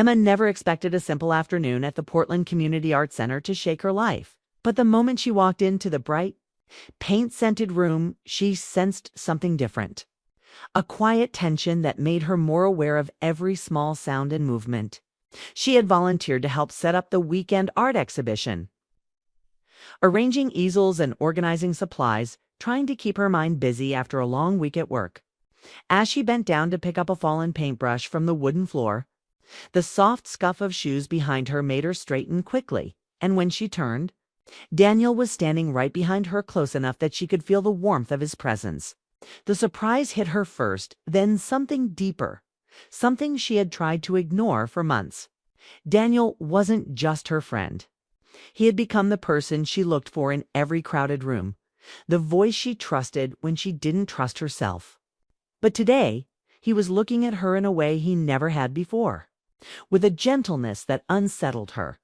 Emma never expected a simple afternoon at the Portland Community Arts Center to shake her life. But the moment she walked into the bright, paint-scented room, she sensed something different. A quiet tension that made her more aware of every small sound and movement. She had volunteered to help set up the weekend art exhibition, arranging easels and organizing supplies, trying to keep her mind busy after a long week at work. As she bent down to pick up a fallen paintbrush from the wooden floor, the soft scuff of shoes behind her made her straighten quickly, and when she turned, Daniel was standing right behind her, close enough that she could feel the warmth of his presence. The surprise hit her first, then something deeper, something she had tried to ignore for months. Daniel wasn't just her friend. He had become the person she looked for in every crowded room, the voice she trusted when she didn't trust herself. But today, he was looking at her in a way he never had before, with a gentleness that unsettled her.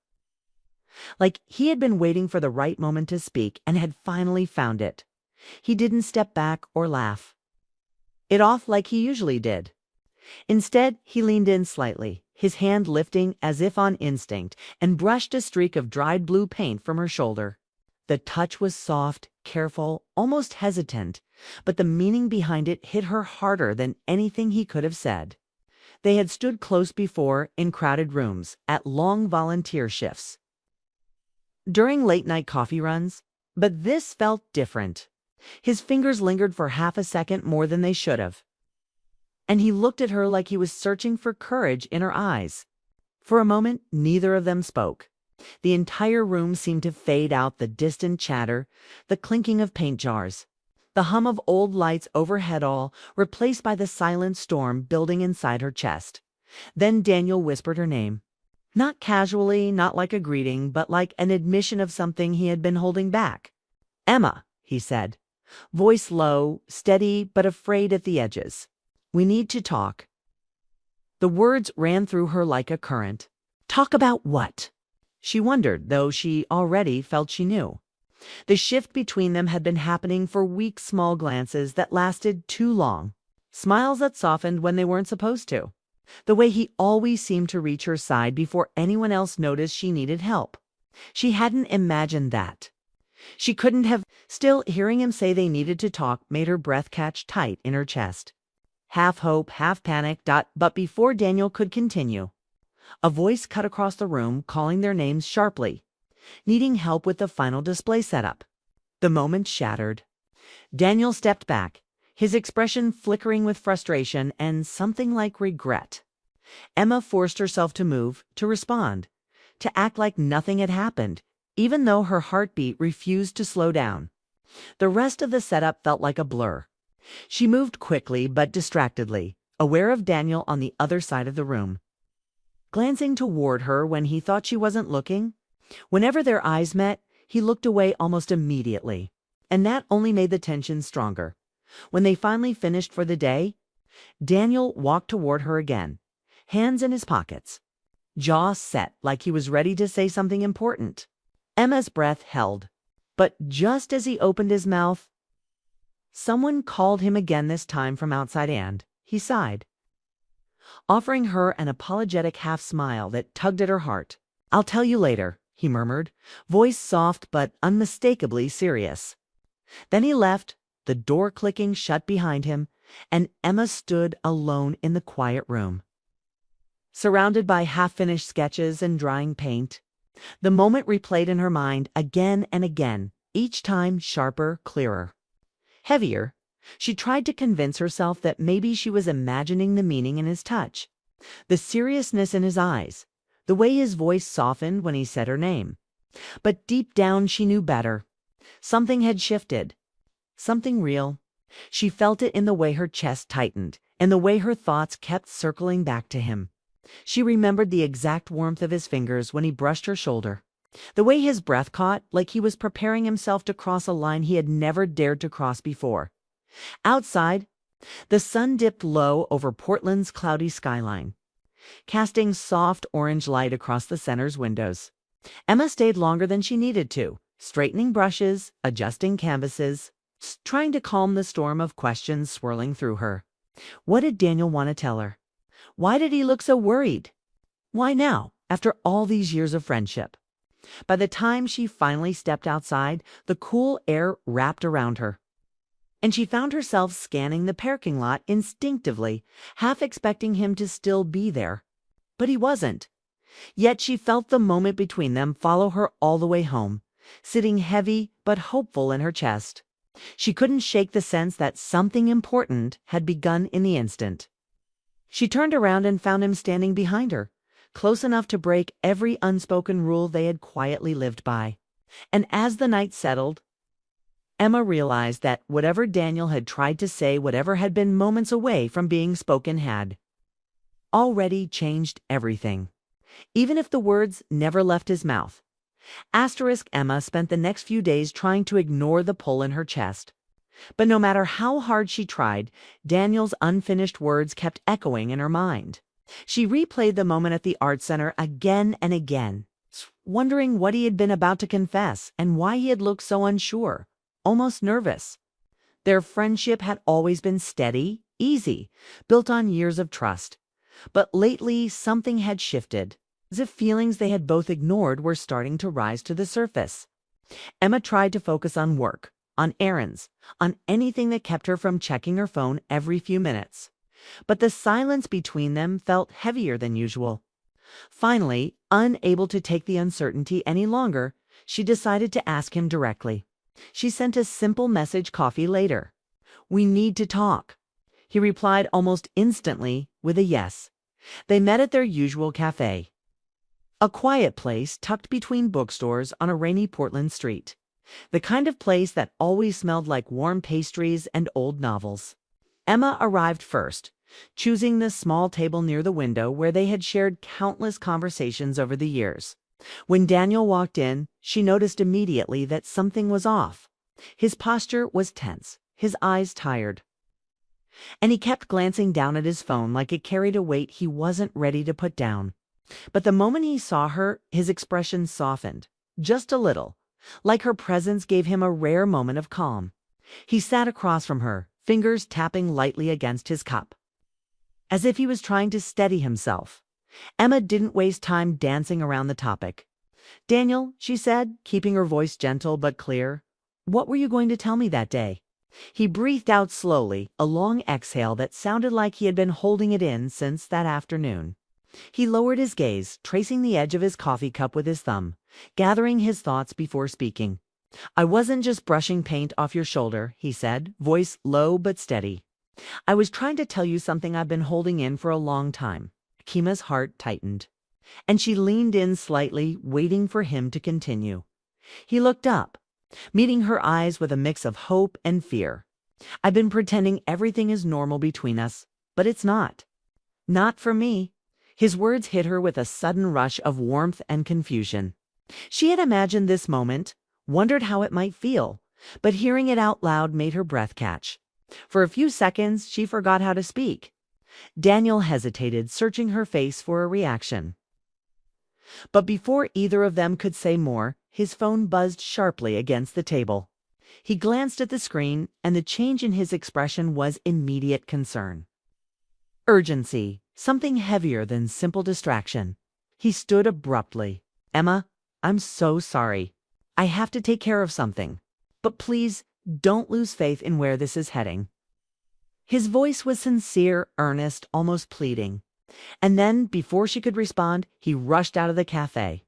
Like he had been waiting for the right moment to speak and had finally found it. He didn't step back or laugh it off like he usually did. Instead, he leaned in slightly, his hand lifting as if on instinct, and brushed a streak of dried blue paint from her shoulder. The touch was soft, careful, almost hesitant, but the meaning behind it hit her harder than anything he could have said. They had stood close before, in crowded rooms, at long volunteer shifts, during late-night coffee runs, but this felt different. His fingers lingered for half a second more than they should have, and he looked at her like he was searching for courage in her eyes. For a moment, neither of them spoke. The entire room seemed to fade out, the distant chatter, the clinking of paint jars, the hum of old lights overhead, all replaced by the silent storm building inside her chest. Then Daniel whispered her name. Not casually, not like a greeting, but like an admission of something he had been holding back. "Emma," he said, voice low, steady, but afraid at the edges. "We need to talk." The words ran through her like a current. Talk about what? She wondered, though she already felt she knew. The shift between them had been happening for weeks, small glances that lasted too long, smiles that softened when they weren't supposed to. The way he always seemed to reach her side before anyone else noticed she needed help. She hadn't imagined that. She couldn't have. Still, hearing him say they needed to talk made her breath catch tight in her chest. Half hope, half panic. But before Daniel could continue, a voice cut across the room, calling their names sharply, needing help with the final display setup. The moment shattered. Daniel stepped back, his expression flickering with frustration and something like regret. Emma forced herself to move, to respond, to act like nothing had happened, even though her heartbeat refused to slow down. The rest of the setup felt like a blur. She moved quickly but distractedly, aware of Daniel on the other side of the room, glancing toward her when he thought she wasn't looking. Whenever their eyes met, he looked away almost immediately, and that only made the tension stronger. When they finally finished for the day, Daniel walked toward her again, hands in his pockets, jaw set like he was ready to say something important. Emma's breath held, but just as he opened his mouth, someone called him again, this time from outside, and he sighed, offering her an apologetic half smile that tugged at her heart. "I'll tell you later," he murmured, voice soft but unmistakably serious. Then he left, the door clicking shut behind him, and Emma stood alone in the quiet room, surrounded by half-finished sketches and drying paint. The moment replayed in her mind again and again, each time sharper, clearer, heavier. She tried to convince herself that maybe she was imagining the meaning in his touch, the seriousness in his eyes, the way his voice softened when he said her name. But deep down she knew better. Something had shifted, something real. She felt it in the way her chest tightened, and the way her thoughts kept circling back to him. She remembered the exact warmth of his fingers when he brushed her shoulder, the way his breath caught, like he was preparing himself to cross a line he had never dared to cross before. Outside, the sun dipped low over Portland's cloudy skyline, casting soft orange light across the center's windows. Emma stayed longer than she needed to, straightening brushes, adjusting canvases, trying to calm the storm of questions swirling through her. What did Daniel want to tell her? Why did he look so worried? Why now, after all these years of friendship? By the time she finally stepped outside, the cool air wrapped around her, and she found herself scanning the parking lot instinctively, half expecting him to still be there. But he wasn't. Yet she felt the moment between them follow her all the way home, sitting heavy but hopeful in her chest. She couldn't shake the sense that something important had begun in the instant. She turned around and found him standing behind her, close enough to break every unspoken rule they had quietly lived by. And as the night settled, Emma realized that whatever Daniel had tried to say, whatever had been moments away from being spoken, had already changed everything, even if the words never left his mouth. Emma spent the next few days trying to ignore the pull in her chest. But no matter how hard she tried, Daniel's unfinished words kept echoing in her mind. She replayed the moment at the art center again and again, wondering what he had been about to confess and why he had looked so unsure, almost nervous. Their friendship had always been steady, easy, built on years of trust. But lately something had shifted, as if feelings they had both ignored were starting to rise to the surface. Emma tried to focus on work, on errands, on anything that kept her from checking her phone every few minutes. But the silence between them felt heavier than usual. Finally, unable to take the uncertainty any longer, she decided to ask him directly. She sent a simple message coffee later. "We need to talk." He replied almost instantly with a yes. They met at their usual cafe, a quiet place tucked between bookstores on a rainy Portland street. The kind of place that always smelled like warm pastries and old novels. Emma arrived first, choosing the small table near the window where they had shared countless conversations over the years. When Daniel walked in, she noticed immediately that something was off. His posture was tense, his eyes tired, and he kept glancing down at his phone like it carried a weight he wasn't ready to put down. But the moment he saw her, his expression softened, just a little, like her presence gave him a rare moment of calm. He sat across from her, fingers tapping lightly against his cup, as if he was trying to steady himself. Emma didn't waste time dancing around the topic. "Daniel," she said, keeping her voice gentle but clear, "what were you going to tell me that day?" He breathed out slowly, a long exhale that sounded like he had been holding it in since that afternoon. He lowered his gaze, tracing the edge of his coffee cup with his thumb, gathering his thoughts before speaking. "I wasn't just brushing paint off your shoulder," he said, voice low but steady. "I was trying to tell you something I've been holding in for a long time." Kima's heart tightened, and she leaned in slightly, waiting for him to continue. He looked up, meeting her eyes with a mix of hope and fear. "I've been pretending everything is normal between us, but it's not. Not for me." His words hit her with a sudden rush of warmth and confusion. She had imagined this moment, wondered how it might feel, but hearing it out loud made her breath catch. For a few seconds, she forgot how to speak. Daniel hesitated, searching her face for a reaction. But before either of them could say more, his phone buzzed sharply against the table. He glanced at the screen, and the change in his expression was immediate concern. Urgency, something heavier than simple distraction. He stood abruptly. "Emma, I'm so sorry. I have to take care of something. But please, don't lose faith in where this is heading." His voice was sincere, earnest, almost pleading. And then, before she could respond, he rushed out of the cafe,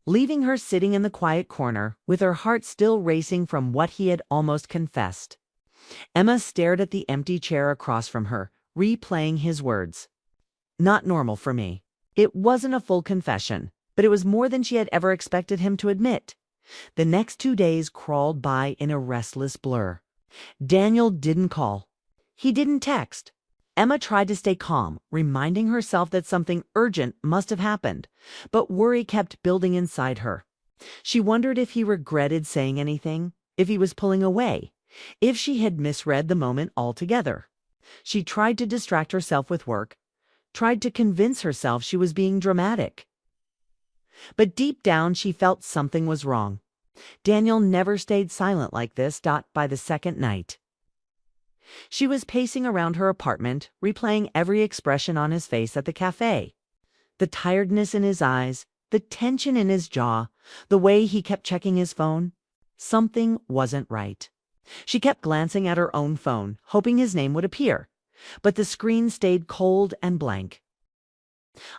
leaving her sitting in the quiet corner, with her heart still racing from what he had almost confessed. Emma stared at the empty chair across from her, replaying his words. "Not normal for me." It wasn't a full confession, but it was more than she had ever expected him to admit. The next 2 days crawled by in a restless blur. Daniel didn't call. He didn't text. Emma tried to stay calm, reminding herself that something urgent must have happened, but worry kept building inside her. She wondered if he regretted saying anything, if he was pulling away, if she had misread the moment altogether. She tried to distract herself with work, tried to convince herself she was being dramatic. But deep down she felt something was wrong. Daniel never stayed silent like this. By the second night, she was pacing around her apartment, replaying every expression on his face at the cafe. The tiredness in his eyes, the tension in his jaw, the way he kept checking his phone. Something wasn't right. She kept glancing at her own phone, hoping his name would appear, but the screen stayed cold and blank.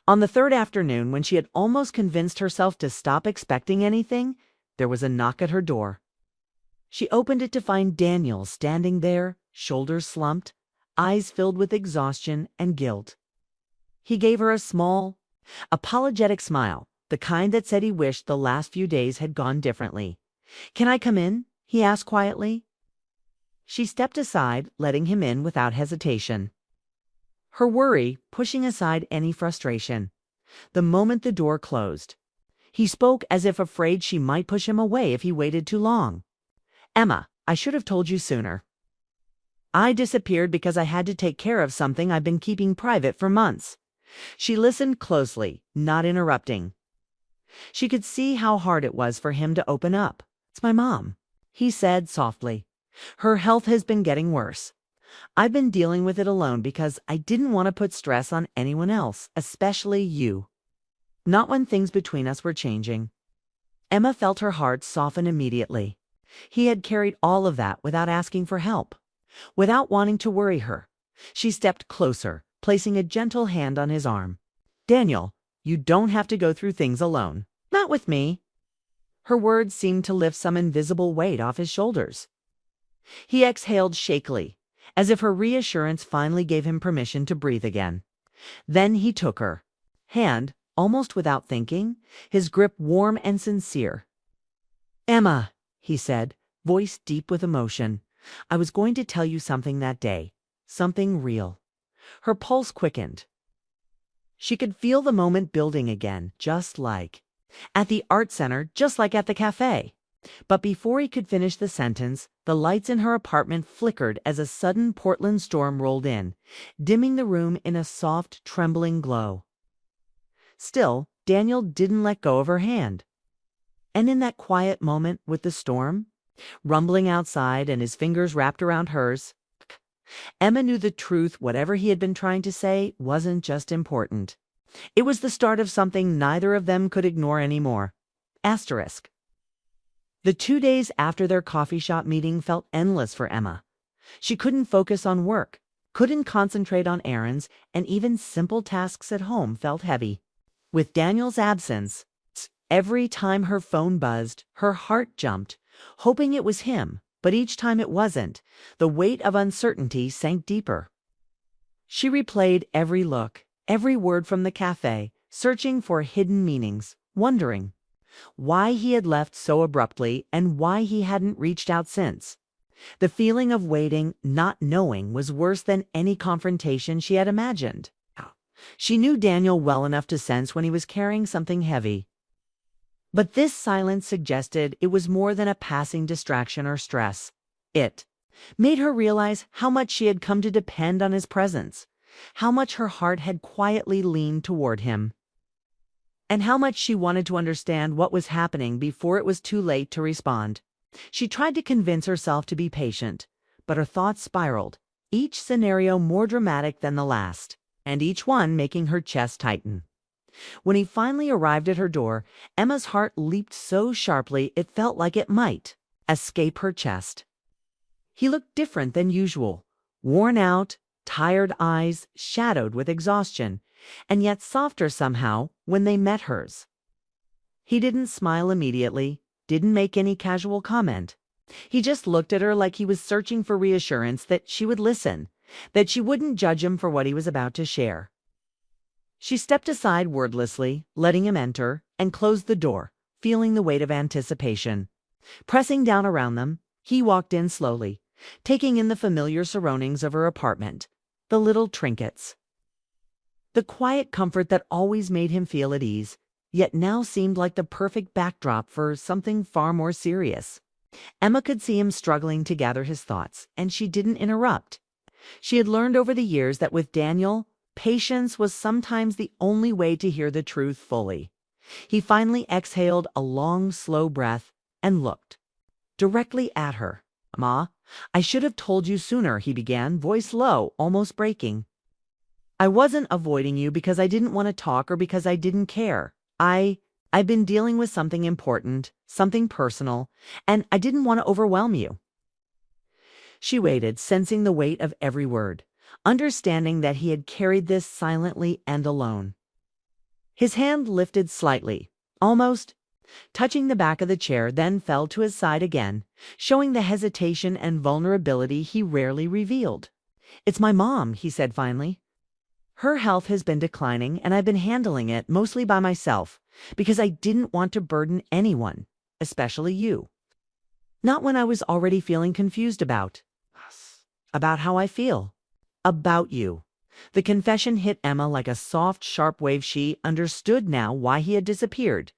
On the third afternoon, when she had almost convinced herself to stop expecting anything, there was a knock at her door. She opened it to find Daniel standing there, shoulders slumped, eyes filled with exhaustion and guilt. He gave her a small, apologetic smile, the kind that said he wished the last few days had gone differently. "Can I come in?" he asked quietly. She stepped aside, letting him in without hesitation, her worry pushing aside any frustration. The moment the door closed, he spoke as if afraid she might push him away if he waited too long. "Emma, I should have told you sooner. I disappeared because I had to take care of something I've been keeping private for months." She listened closely, not interrupting. She could see how hard it was for him to open up. "It's my mom," he said softly. "Her health has been getting worse. I've been dealing with it alone because I didn't want to put stress on anyone else, especially you. Not when things between us were changing." Emma felt her heart soften immediately. He had carried all of that without asking for help, without wanting to worry her. She stepped closer, placing a gentle hand on his arm. "Daniel, you don't have to go through things alone. Not with me." Her words seemed to lift some invisible weight off his shoulders. He exhaled shakily, as if her reassurance finally gave him permission to breathe again. Then he took her hand, almost without thinking, his grip warm and sincere. "Emma," he said, voice deep with emotion, "I was going to tell you something that day, something real." Her pulse quickened. She could feel the moment building again, just like at the art center, just like at the cafe. But before he could finish the sentence, the lights in her apartment flickered as a sudden Portland storm rolled in, dimming the room in a soft, trembling glow. Still, Daniel didn't let go of her hand. And in that quiet moment with the storm rumbling outside and his fingers wrapped around hers, Emma knew the truth. Whatever he had been trying to say wasn't just important. It was the start of something neither of them could ignore anymore. Asterisk. The 2 days after their coffee shop meeting felt endless for Emma. She couldn't focus on work, couldn't concentrate on errands, and even simple tasks at home felt heavy. With Daniel's absence, every time her phone buzzed, her heart jumped, hoping it was him, but each time it wasn't, the weight of uncertainty sank deeper. She replayed every look, every word from the cafe, searching for hidden meanings, wondering why he had left so abruptly and why he hadn't reached out since. The feeling of waiting, not knowing, was worse than any confrontation she had imagined. She knew Daniel well enough to sense when he was carrying something heavy. But this silence suggested it was more than a passing distraction or stress. It made her realize how much she had come to depend on his presence, how much her heart had quietly leaned toward him, and how much she wanted to understand what was happening before it was too late to respond. She tried to convince herself to be patient, but her thoughts spiraled, each scenario more dramatic than the last, and each one making her chest tighten. When he finally arrived at her door, Emma's heart leaped so sharply it felt like it might escape her chest. He looked different than usual, worn out, tired eyes shadowed with exhaustion, and yet softer somehow when they met hers. He didn't smile immediately, didn't make any casual comment. He just looked at her like he was searching for reassurance that she would listen, that she wouldn't judge him for what he was about to share. She stepped aside wordlessly, letting him enter, and closed the door, feeling the weight of anticipation. Pressing down around them, he walked in slowly, taking in the familiar surroundings of her apartment, the little trinkets, the quiet comfort that always made him feel at ease, yet now seemed like the perfect backdrop for something far more serious. Emma could see him struggling to gather his thoughts, and she didn't interrupt. She had learned over the years that with Daniel, patience was sometimes the only way to hear the truth fully. He finally exhaled a long, slow breath and looked directly at her. "Ma, I should have told you sooner," he began, voice low, almost breaking. I wasn't avoiding you because I didn't want to talk or because I didn't care. I've been dealing with something important, something personal, and I didn't want to overwhelm you." She waited, sensing the weight of every word, understanding that he had carried this silently and alone. His hand lifted slightly, almost touching the back of the chair, then fell to his side again, showing the hesitation and vulnerability he rarely revealed. "It's my mom," he said finally. "Her health has been declining, and I've been handling it mostly by myself because I didn't want to burden anyone, especially you. Not when I was already feeling confused about how I feel, about you." The confession hit Emma like a soft, sharp wave. She understood now why he had disappeared,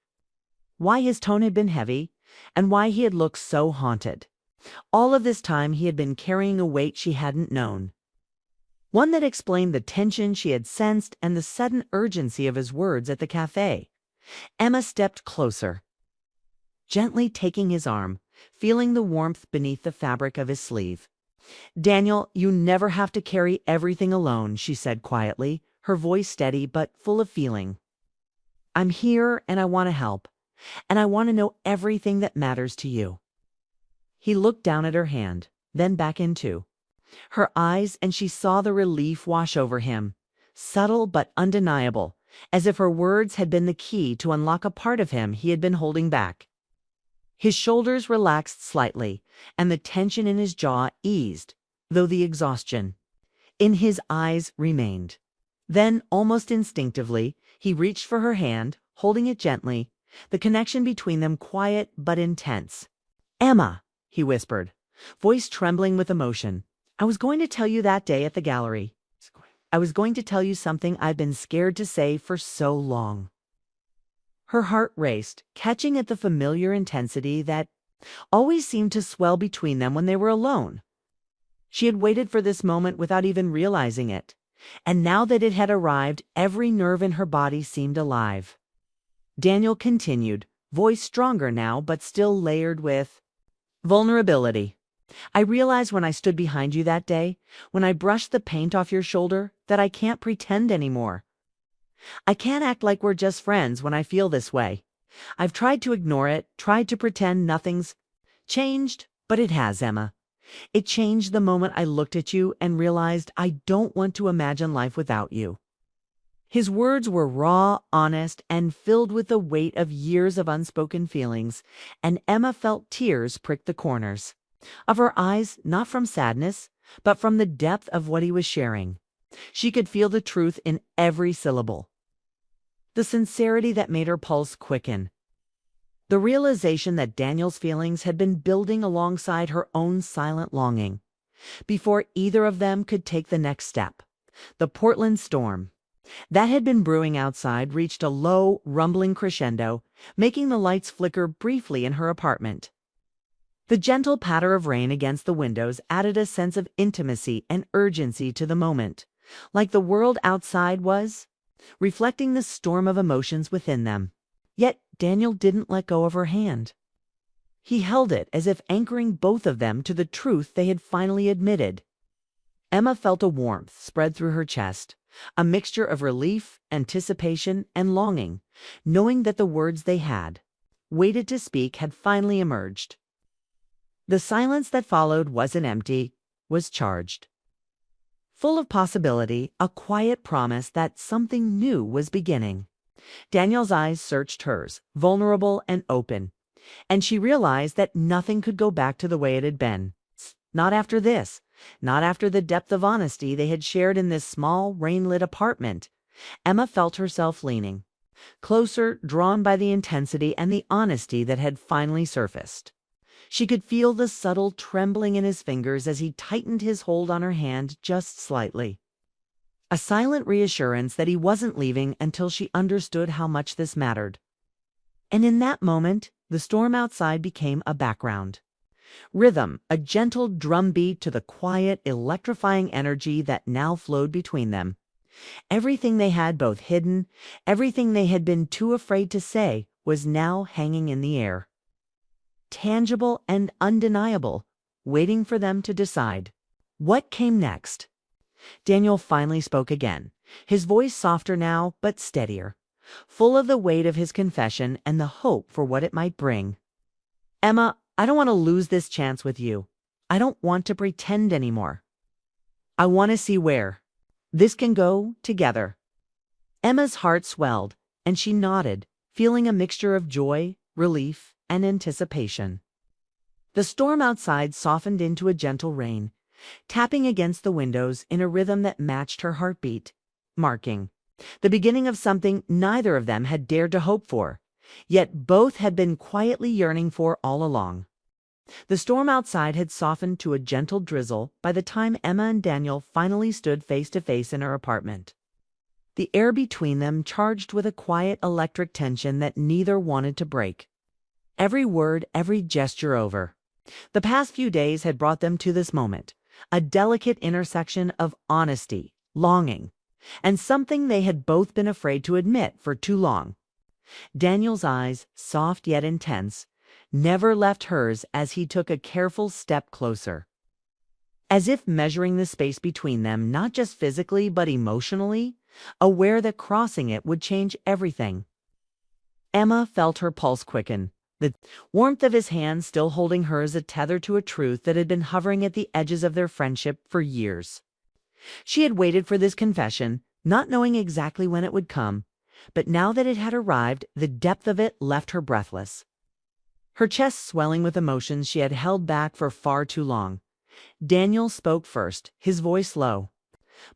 why his tone had been heavy, and why he had looked so haunted. All of this time he had been carrying a weight she hadn't known, one that explained the tension she had sensed and the sudden urgency of his words at the cafe. Emma stepped closer, gently taking his arm, feeling the warmth beneath the fabric of his sleeve. "Daniel, you never have to carry everything alone," she said quietly, her voice steady but full of feeling. "I'm here and I want to help, and I want to know everything that matters to you." He looked down at her hand, then back into her eyes, and she saw the relief wash over him, subtle but undeniable, as if her words had been the key to unlock a part of him he had been holding back. His shoulders relaxed slightly, and the tension in his jaw eased, though the exhaustion in his eyes remained. Then, almost instinctively, he reached for her hand, holding it gently, the connection between them quiet but intense. "Emma," he whispered, voice trembling with emotion, "I was going to tell you that day at the gallery. I was going to tell you something I've been scared to say for so long." Her heart raced, catching at the familiar intensity that always seemed to swell between them when they were alone. She had waited for this moment without even realizing it, and now that it had arrived, every nerve in her body seemed alive. Daniel continued, voice stronger now but still layered with vulnerability. "I realized when I stood behind you that day, when I brushed the paint off your shoulder, that I can't pretend anymore. I can't act like we're just friends when I feel this way. I've tried to ignore it, tried to pretend nothing's changed, but it has, Emma. It changed the moment I looked at you and realized I don't want to imagine life without you." His words were raw, honest, and filled with the weight of years of unspoken feelings, and Emma felt tears prick the corners of her eyes, not from sadness, but from the depth of what he was sharing. She could feel the truth in every syllable, the sincerity that made her pulse quicken, the realization that Daniel's feelings had been building alongside her own silent longing. Before either of them could take the next step, the Portland storm that had been brewing outside reached a low, rumbling crescendo, making the lights flicker briefly in her apartment. The gentle patter of rain against the windows added a sense of intimacy and urgency to the moment, like the world outside was reflecting the storm of emotions within them. Yet Daniel didn't let go of her hand. He held it as if anchoring both of them to the truth they had finally admitted. Emma felt a warmth spread through her chest, a mixture of relief, anticipation, and longing, knowing that the words they had waited to speak had finally emerged. The silence that followed wasn't empty, was charged, full of possibility, a quiet promise that something new was beginning. Daniel's eyes searched hers, vulnerable and open, and she realized that nothing could go back to the way it had been. Not after this, not after the depth of honesty they had shared in this small, rain-lit apartment. Emma felt herself leaning closer, drawn by the intensity and the honesty that had finally surfaced. She could feel the subtle trembling in his fingers as he tightened his hold on her hand just slightly. A silent reassurance that he wasn't leaving until she understood how much this mattered. And in that moment, the storm outside became a background rhythm, a gentle drumbeat to the quiet, electrifying energy that now flowed between them. Everything they had both hidden, everything they had been too afraid to say, was now hanging in the air, tangible and undeniable, waiting for them to decide. What came next? Daniel finally spoke again, his voice softer now but steadier, full of the weight of his confession and the hope for what it might bring. "Emma, I don't want to lose this chance with you. I don't want to pretend anymore. I want to see where this can go together." Emma's heart swelled, and she nodded, feeling a mixture of joy, relief, and anticipation. The storm outside softened into a gentle rain, tapping against the windows in a rhythm that matched her heartbeat, marking the beginning of something neither of them had dared to hope for, yet both had been quietly yearning for all along. The storm outside had softened to a gentle drizzle by the time Emma and Daniel finally stood face to face in her apartment. The air between them charged with a quiet electric tension that neither wanted to break. Every word, every gesture over. The past few days had brought them to this moment, a delicate intersection of honesty, longing, and something they had both been afraid to admit for too long. Daniel's eyes, soft yet intense, never left hers as he took a careful step closer, as if measuring the space between them not just physically but emotionally, aware that crossing it would change everything. Emma felt her pulse quicken, the warmth of his hand still holding hers a tether to a truth that had been hovering at the edges of their friendship for years. She had waited for this confession, not knowing exactly when it would come, but now that it had arrived, the depth of it left her breathless. Her chest swelling with emotions she had held back for far too long. Daniel spoke first, his voice low,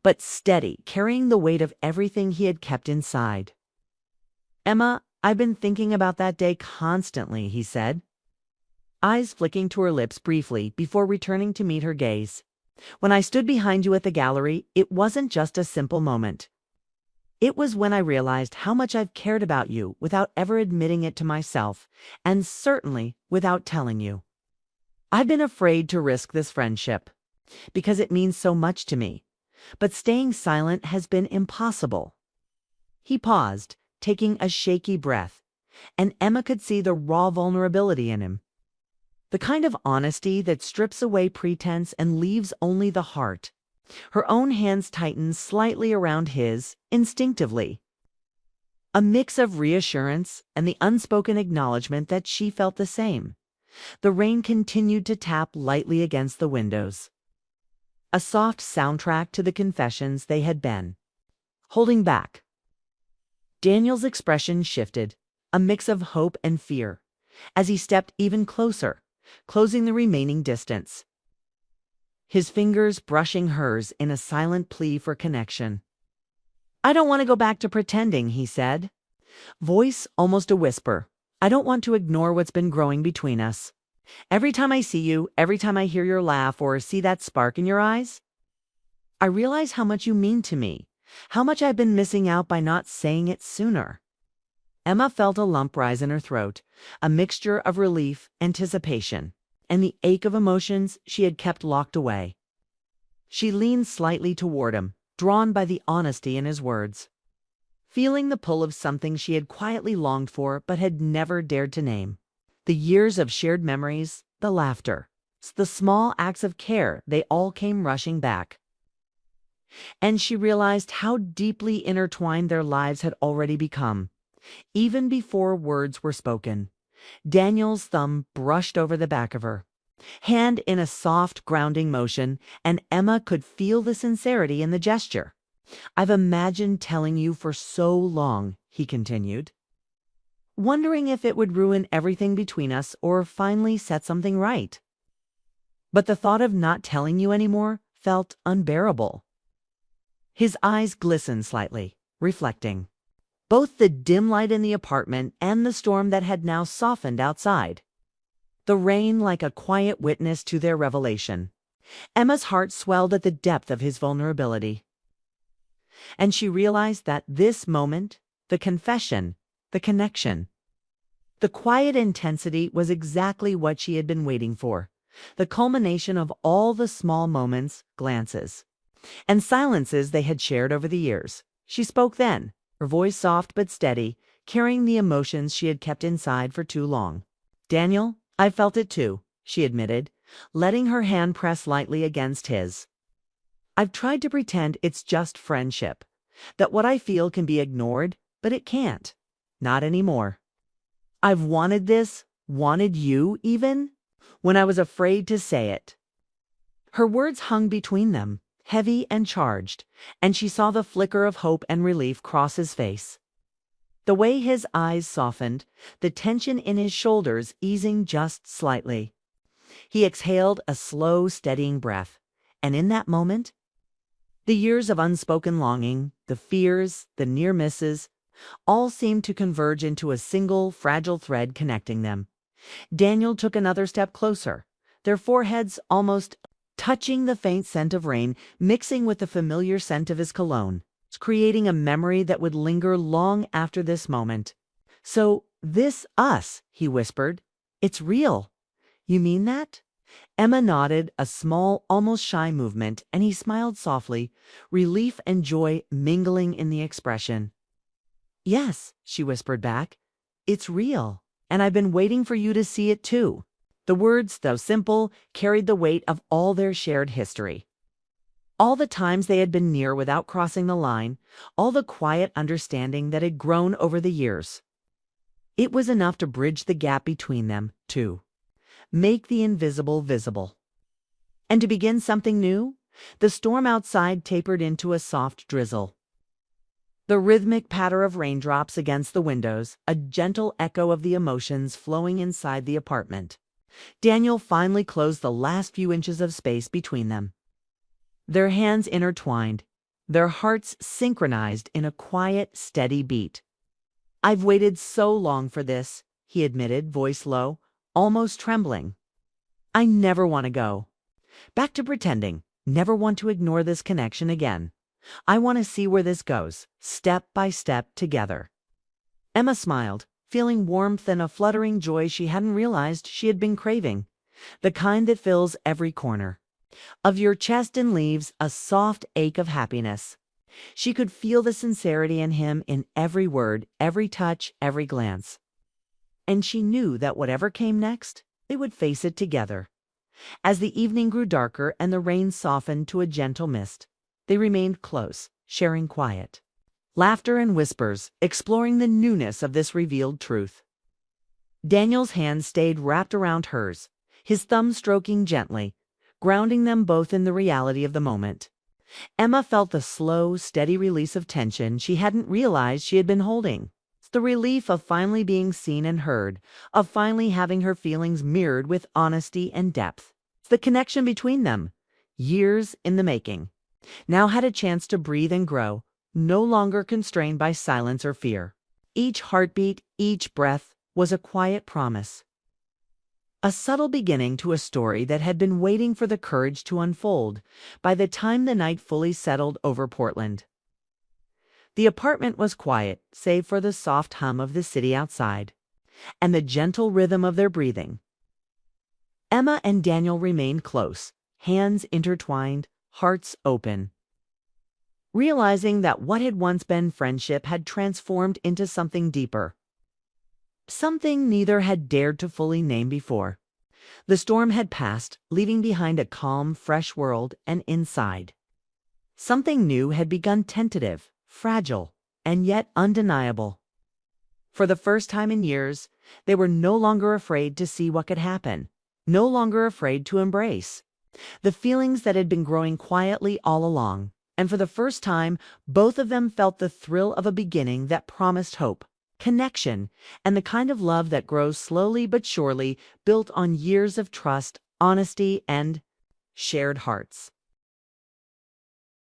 but steady, carrying the weight of everything he had kept inside. "Emma, I've been thinking about that day constantly," he said, eyes flicking to her lips briefly before returning to meet her gaze. "When I stood behind you at the gallery, it wasn't just a simple moment. It was when I realized how much I've cared about you without ever admitting it to myself, and certainly without telling you. I've been afraid to risk this friendship, because it means so much to me, but staying silent has been impossible." He paused, taking a shaky breath, and Emma could see the raw vulnerability in him. The kind of honesty that strips away pretense and leaves only the heart. Her own hands tightened slightly around his, instinctively. A mix of reassurance and the unspoken acknowledgement that she felt the same. The rain continued to tap lightly against the windows, a soft soundtrack to the confessions they had been holding back. Daniel's expression shifted, a mix of hope and fear, as he stepped even closer, closing the remaining distance, his fingers brushing hers in a silent plea for connection. "I don't want to go back to pretending," he said, voice almost a whisper. "I don't want to ignore what's been growing between us. Every time I see you, every time I hear your laugh or see that spark in your eyes, I realize how much you mean to me, how much I've been missing out by not saying it sooner." Emma felt a lump rise in her throat, a mixture of relief, anticipation, and the ache of emotions she had kept locked away. She leaned slightly toward him, drawn by the honesty in his words, feeling the pull of something she had quietly longed for but had never dared to name. The years of shared memories, the laughter, the small acts of care, they all came rushing back. And she realized how deeply intertwined their lives had already become, even before words were spoken. Daniel's thumb brushed over the back of her hand in a soft, grounding motion, and Emma could feel the sincerity in the gesture. "I've imagined telling you for so long," he continued, wondering if it would ruin everything between us or finally set something right. But the thought of not telling you anymore felt unbearable. His eyes glistened slightly, reflecting both the dim light in the apartment and the storm that had now softened outside. The rain like a quiet witness to their revelation. Emma's heart swelled at the depth of his vulnerability. And she realized that this moment, the confession, the connection, the quiet intensity was exactly what she had been waiting for. The culmination of all the small moments, glances, and silences they had shared over the years. She spoke then, her voice soft but steady, carrying the emotions she had kept inside for too long. "Daniel, I felt it too," she admitted, letting her hand press lightly against his. "I've tried to pretend it's just friendship, That what I feel can be ignored, but it can't. Not anymore. I've wanted this, wanted you even, when I was afraid to say it. Her words hung between them, heavy and charged, and she saw the flicker of hope and relief cross his face. The way his eyes softened, the tension in his shoulders easing just slightly. He exhaled a slow, steadying breath, and in that moment, the years of unspoken longing, the fears, the near misses, all seemed to converge into a single, fragile thread connecting them. Daniel took another step closer, their foreheads almost touching, the faint scent of rain mixing with the familiar scent of his cologne, creating a memory that would linger long after this moment. "So, this us," he whispered. "It's real. You mean that?" Emma nodded, a small, almost shy movement, and he smiled softly, relief and joy mingling in the expression. "Yes," she whispered back. "It's real, and I've been waiting for you to see it too." The words, though simple, carried the weight of all their shared history. All the times they had been near without crossing the line, all the quiet understanding that had grown over the years. It was enough to bridge the gap between them, too. Make the invisible visible. And to begin something new, the storm outside tapered into a soft drizzle. The rhythmic patter of raindrops against the windows, a gentle echo of the emotions flowing inside the apartment. Daniel finally closed the last few inches of space between them. Their hands intertwined, their hearts synchronized in a quiet, steady beat. "I've waited so long for this," he admitted, voice low, almost trembling. "I never want to go back to pretending, never want to ignore this connection again. I want to see where this goes, step by step together." Emma smiled, feeling warmth and a fluttering joy she hadn't realized she had been craving, the kind that fills every corner of your chest and leaves a soft ache of happiness. She could feel the sincerity in him in every word, every touch, every glance. And she knew that whatever came next, they would face it together. As the evening grew darker and the rain softened to a gentle mist, they remained close, sharing quiet laughter and whispers, exploring the newness of this revealed truth. Daniel's hand stayed wrapped around hers, his thumb stroking gently, grounding them both in the reality of the moment. Emma felt the slow, steady release of tension she hadn't realized she had been holding. The relief of finally being seen and heard, of finally having her feelings mirrored with honesty and depth. The connection between them, years in the making, now had a chance to breathe and grow, no longer constrained by silence or fear. Each heartbeat, each breath, was a quiet promise. A subtle beginning to a story that had been waiting for the courage to unfold by the time the night fully settled over Portland. The apartment was quiet, save for the soft hum of the city outside, and the gentle rhythm of their breathing. Emma and Daniel remained close, hands intertwined, hearts open, realizing that what had once been friendship had transformed into something deeper. Something neither had dared to fully name before. The storm had passed, leaving behind a calm, fresh world, and inside, something new had begun, tentative, fragile, and yet undeniable. For the first time in years, they were no longer afraid to see what could happen, no longer afraid to embrace the feelings that had been growing quietly all along. And for the first time, both of them felt the thrill of a beginning that promised hope, connection, and the kind of love that grows slowly but surely, built on years of trust, honesty, and shared hearts.